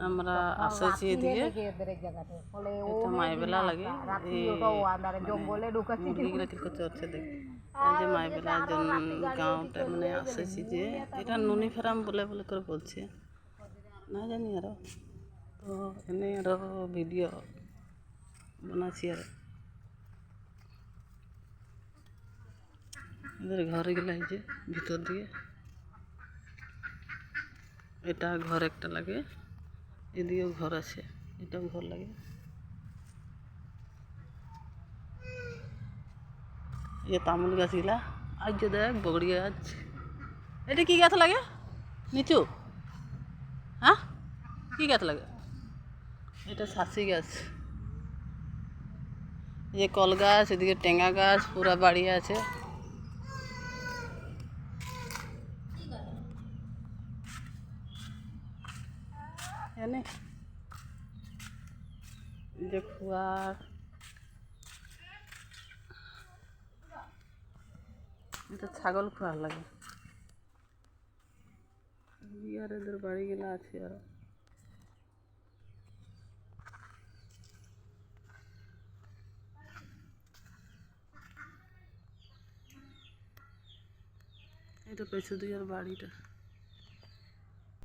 আমরা আসেছি এদিকে, এটা মাইবেলা লাগে মুরগিগুলো কিরকম চড়ছে দেখ। এই যে মাইবেলা গাঁওটা মানে আসেছি যে এটা নুনি ফার্ম বলে বলে করে বলছে না জানি আরো। তো এনে আরো ভিডিও বানাচ্ছি আর এদের ঘরে গেলে এই যে ভিতর দিয়ে এটা ঘর একটা লাগে, এদিকেও ঘর আছে, এটাও ঘর লাগে। ये तामुल गाछ गिला आज जो देख बगड़ी गाछ এটা কি গাছ লাগে নিচু? হ্যাঁ কি গাছ লাগে? এটা শাসি গাছ। এই কল গাছ, এদিকে টেঙ্গা গাছ পুরা বাড়ি আছে। এনে যে খুয়ার এটা ছাগল খুয়ার লাগে। আর এদের বাড়ি গেলা আছে আর এটা পেছু দিয়ে বাড়িটা।